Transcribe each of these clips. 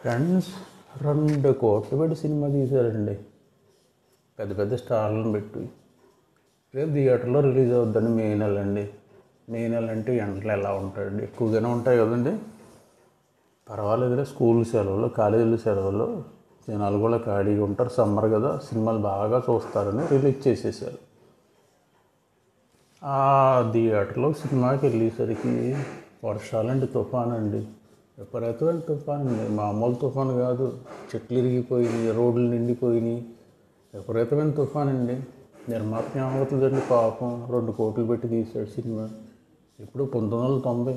Friends 2 కోట్లు పెట్టి cinema తీశారండి. పెద్ద పెద్ద స్టార్లను పెట్టి. రేపు థియేటర్లో రిలీజ్ అవుద్దండి. మే నెల అండి. మే నెల అంటే ఎండలు ఎలా ఉంటాయండి? ఎక్కువగానే ఉంటాయి కదండి. పర్వాలేదులే, స్కూల్ సెలవులు, కాలేజీల సెలవులు, జనాలు కూడా ఖాళీగా ఉంటారు. సమ్మర్ కదా, సినిమాలు బాగా చూస్తారని రిలీజ్ చేసేసారు. ఆ థియేటర్లో సినిమాకి వెళ్ళేసరికి వర్షాలండి, తుఫాన్ అండి, విపరీతమైన తుఫాన్ అండి. మామూలు తుఫాన్ కాదు. చెట్లు ఇరిగిపోయినాయి, రోడ్లు నిండిపోయినాయి. విపరీతమైన తుఫాన్ అండి. నిర్మాత ఏమవుతుందండి పాపం, 2 కోట్లు పెట్టి తీశాడు సినిమా. ఇప్పుడు 1990.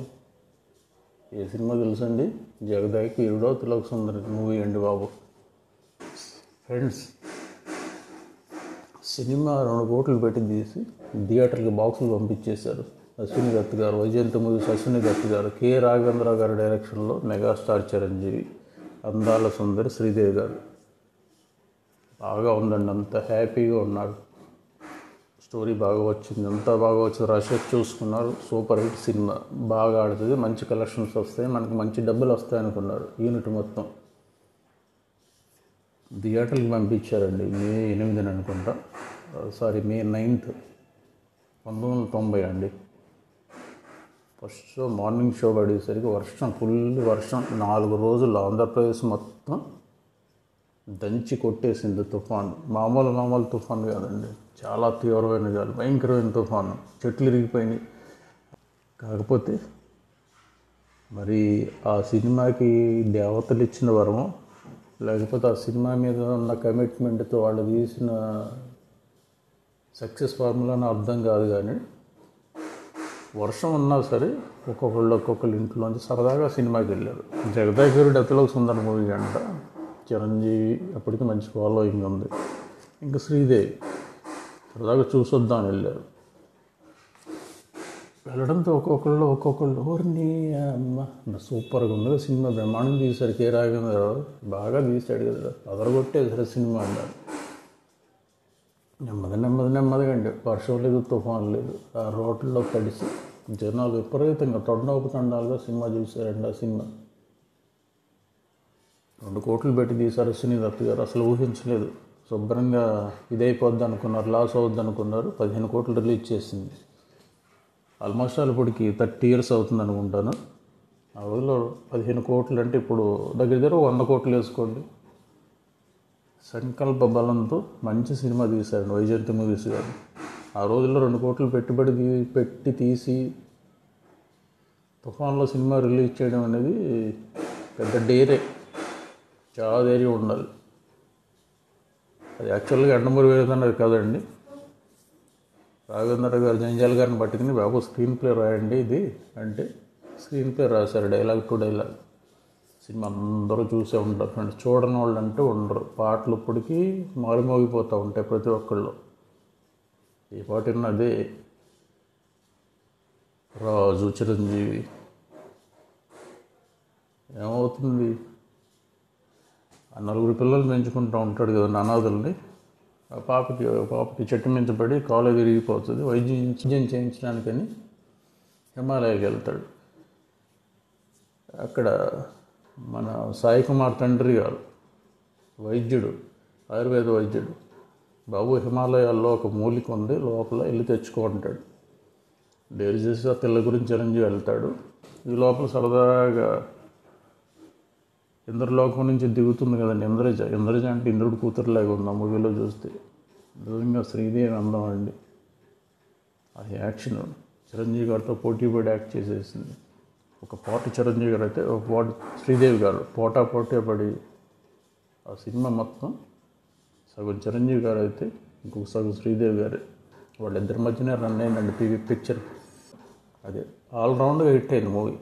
ఏ సినిమా తెలుసండి? జగదాయికి వీరుడో తిలక సుందరి మూవీ అండి బాబు. ఫ్రెండ్స్, సినిమా 2 కోట్లు పెట్టి తీసి థియేటర్కి బాక్సులు పంపించేశారు. అశ్విని దత్ గారు, వైజయంతి మూవీస్ అశ్విని దత్ గారు, కె రాఘవేంద్ర గారి డైరెక్షన్లో మెగాస్టార్ చిరంజీవి, అందాల సుందరి శ్రీదేవి గారు. బాగా ఉందండి, అంత హ్యాపీగా ఉన్నారు. స్టోరీ బాగా వచ్చింది, అంతా బాగా వచ్చింది. రషెస్ చూసుకున్నారు. సూపర్ హిట్ సినిమా, బాగా ఆడుతుంది, మంచి కలెక్షన్స్ వస్తాయి, మనకి మంచి డబ్బులు వస్తాయి అనుకున్నారు. యూనిట్ మొత్తం థియేటర్కి పంపించారండి. మే 8 అనుకుంటా, సారీ మే 9, 1990 అండి. ఫస్ట్ షో మార్నింగ్ షో పడేసరికి వర్షం, ఫుల్ వర్షం. 4 రోజులు ఆంధ్రప్రదేశ్ మొత్తం దంచి కొట్టేసింది తుఫాను. మామూలు తుఫాను కాదండి, చాలా తీవ్రమైన కాదు, భయంకరమైన తుఫాను. చెట్లు ఇరిగిపోయినాయి. కాకపోతే మరి ఆ సినిమాకి దేవతలు ఇచ్చిన వరము, లేకపోతే ఆ సినిమా మీద ఉన్న కమిట్మెంట్తో వాళ్ళు తీసిన సక్సెస్ ఫార్ములాని అర్థం కాదు. కానీ వర్షం ఉన్నా సరే ఒక్కొక్కళ్ళు ఇంట్లోంచి సరదాగా సినిమాకి వెళ్ళారు. జగదాగిరి అతిలోక సుందర మూవీ అంట. చిరంజీవి అప్పటికి మంచి ఫాలోయింగ్ ఉంది. ఇంకా శ్రీదేవి సరదాగా చూసొద్దామని వెళ్ళారు. వెళ్ళడంతో ఒక్కొక్కళ్ళు ఓర్ని అమ్మ సూపర్గా ఉంది సినిమా, బ్రహ్మాండం తీశారు. కె రాఘవేంద్ర గారు బాగా తీశాడు కదా, అదరగొట్టేసారు సినిమా అన్నారు. నెమ్మదిగా అండి, వర్షం లేదు, తుఫాన్ లేదు. ఆ రోడ్లలో తడిసి జనాలు విపరీతంగా తండాలుగా సినిమా చూశారండి. ఆ సినిమా 2 కోట్లు పెట్టి తీశారు అశ్విని దత్ గారు. అసలు ఊహించలేదు. శుభ్రంగా ఇదైపోద్ది అనుకున్నారు, లాస్ అవుద్ది అనుకున్నారు. 15 కోట్లు రిలీజ్ చేసింది. ఆల్మోస్ట్ ఇప్పటికి 30 years అవుతుంది అనుకుంటాను. ఆ రోజుల్లో 15 కోట్లు అంటే ఇప్పుడు దగ్గర 100 కోట్లు వేసుకోండి. సంకల్ప బలంతో మంచి సినిమా తీశారండి వైజయంతి మూవీస్ గారు. ఆ రోజుల్లో 2 కోట్లు పెట్టుబడి పెట్టి తీసి తుఫాన్లో సినిమా రిలీజ్ చేయడం అనేది పెద్ద డేరే, చాలా ధైర్యం ఉండాలి. అది యాక్చువల్గా ఎండమూరి వేరేదన్నది కాదండి. రాఘవేంద్ర గారు జంజాల గారిని పట్టుకుని, బాబు స్క్రీన్ ప్లే రాయండి ఇది అంటే స్క్రీన్ ప్లే రాశారు, డైలాగ్ టు డైలాగ్. సినిమా అందరూ చూసే ఉంటారు ఫ్రెండ్స్, చూడని వాళ్ళు అంటే ఉండరు. పాటలు ఇప్పటికీ మారుమోగిపోతూ ఉంటాయి ప్రతి ఒక్కళ్ళు. ఈ పాట అదే రాజు చిరంజీవి. ఏమవుతుంది, ఆ 4 పిల్లలు పెంచుకుంటూ ఉంటాడు కదా అనాథుల్ని. ఆ పాపకి చెట్టు మించబడి కాలు విరిగిపోతుంది. వైద్యం చేయించడానికని హిమాలయాకి వెళ్తాడు. అక్కడ మన సాయి కుమార్ తండ్రి గారు వైద్యుడు, ఆయుర్వేద వైద్యుడు. బాబు హిమాలయాల్లో ఒక మూలిక ఉంది, లోపల వెళ్ళి తెచ్చుకుంటాడు. డేర్ చేసి ఆ పిల్ల గురించి చిరంజీవి వెళ్తాడు. ఈ లోపల సరదాగా ఇంద్రలోకం నుంచి దిగుతుంది కదండి ఇంద్రజ అంటే ఇంద్రుడు కూతురులాగా ఉంది ఆ మూవీలో చూస్తే. నిజంగా శ్రీదేవి అందం అండి. ఆ యాక్షన్ చిరంజీవి గారితో పోటీ యాక్ట్ చేసేసింది. ఒక పాటు చిరంజీవి గారు అయితే, ఒక పాటు శ్రీదేవి గారు, పోటీ పడి ఆ సినిమా మొత్తం సగం చిరంజీవి గారు అయితే ఇంకొక సగం శ్రీదేవి గారే. వాళ్ళిద్దరి మధ్యనే రన్ అయిందండి పిక్చర్. అదే ఆల్రౌండ్గా హిట్ అయింది మూవీ.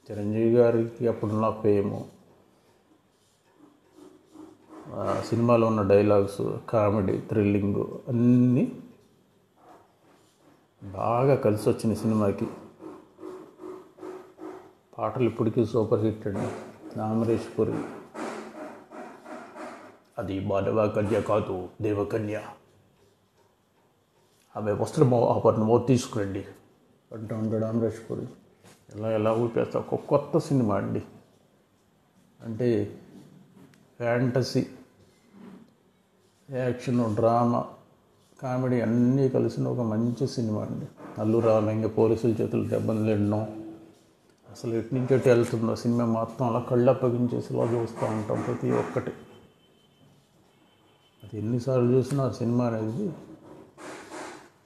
చిరంజీవి గారికి అప్పుడున్న ఫేము, సినిమాలో ఉన్న డైలాగ్స్, కామెడీ, థ్రిల్లింగ్ అన్నీ బాగా కలిసి వచ్చిన సినిమాకి. పాటలు ఇప్పటికీ సూపర్ హిట్ అండి. నామరేశ్వరి, అది మాధవ కన్య కాదు దేవకన్య, ఆమె వస్త్రమో ఆభరణమో తీసుకురండి అంటూ ఉంటాడు అమరేశ్వరి. ఎలా ఊపేస్తా. ఒక కొత్త సినిమా అండి. అంటే ఫ్యాంటసీ, యాక్షన్, డ్రామా, కామెడీ అన్నీ కలిసిన ఒక మంచి సినిమా అండి. అల్లు రామలింగ పోలీసుల చేతులు దెబ్బలు తినడం, అసలు ఎటు నుంచి ఎటు వెళ్తుందో సినిమా మొత్తం అలా కళ్ళు అప్పగించేసి ఇలా చూస్తూ ఉంటాం ప్రతి ఒక్కటి. అది ఎన్నిసార్లు చూసినా ఆ సినిమా అనేది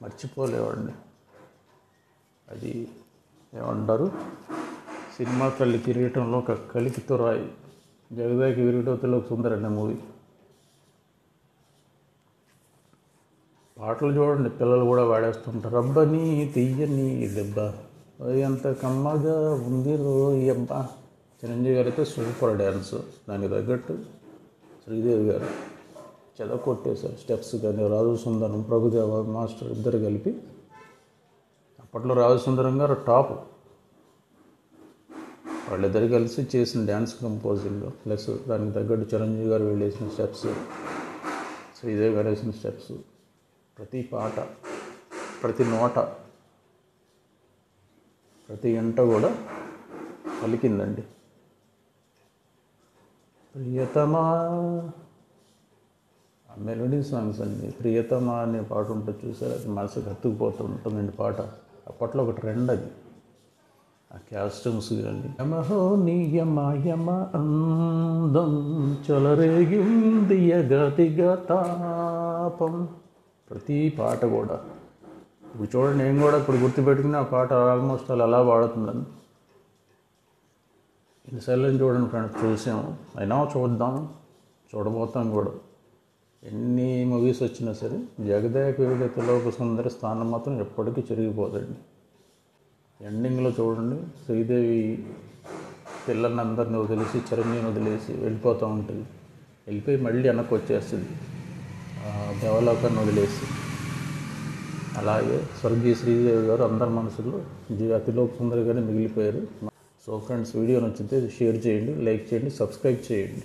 మర్చిపోలేవండి. అది ఏమంటారు, సినిమా కళ్ళి కిరీటంలో ఒక కలికితో రాయి, జగదాకి విరిగటోతిలో సుందర్ అనే మూవీ. పాటలు చూడండి, పిల్లలు కూడా వాడేస్తుంటారు. రబ్బని తీయని దెబ్బ అంత కమ్మగా ఉంది రోయ్ అబ్బా. చిరంజీవి గారు అయితే సూపర్ డ్యాన్స్, దానికి తగ్గట్టు శ్రీదేవి గారు కొట్టేశారు. స్టెప్స్ కానీ రాజసుందరం, ప్రభుదేవ మాస్టర్ ఇద్దరు కలిపి, అప్పట్లో రాజసుందరం గారు టాప్, వాళ్ళిద్దరు కలిసి చేసిన డ్యాన్స్ కంపోజింగ్ ప్లస్ దానికి తగ్గట్టు చిరంజీవి గారు వెళ్ళేసిన స్టెప్స్, శ్రీదేవి గారు వేసిన స్టెప్స్, ప్రతి పాట, ప్రతి నోట, ప్రతి గంట కూడా పలికిందండి. ప్రియతమా, ఆ మెలోడీ సాంగ్స్ అండి. ప్రియతమా అనే పాట ఉంటుంది చూసారు, అది మనసుకు హత్తుకుపోతూ ఉంటుందండి పాట. అప్పట్లో ఒక ట్రెండ్ అది. ఆ కాస్ట్యూమ్స్ కానీ యమహో నీ యమ అందం చొలరేగింది యగతిగా తాపం, ప్రతి పాట కూడా. ఇప్పుడు చూడండి, నేను కూడా ఇప్పుడు గుర్తుపెట్టుకుని ఆ పాట ఆల్మోస్ట్ అలా పాడుతుందని. ఇన్నిసార్లు చూడండి ఫ్రెండ్స్, చూసాము, అయినా చూడబోతాం కూడా. ఎన్ని మూవీస్ వచ్చినా సరే జగదేక వీరుడిలో ఒక సుందరి స్థానం మాత్రం ఎప్పటికీ చెరిగిపోదండి. ఎండింగ్లో చూడండి, శ్రీదేవి పిల్లల్ని అందరిని వదిలేసి, చిరంజీవిని వదిలేసి వెళ్ళిపోతూ ఉంటుంది. వెళ్ళిపోయి మళ్ళీ వెనక్కి వచ్చేస్తుంది దేవలోకాన్ని వదిలేసి. అలాగే స్వర్గీయ శ్రీదేవి గారు అందరి మనసులో అతిలోక సుందరిగానే మిగిలిపోయారు. సో ఫ్రెండ్స్, వీడియో నచ్చితే షేర్ చేయండి, లైక్ చేయండి, సబ్స్క్రైబ్ చేయండి.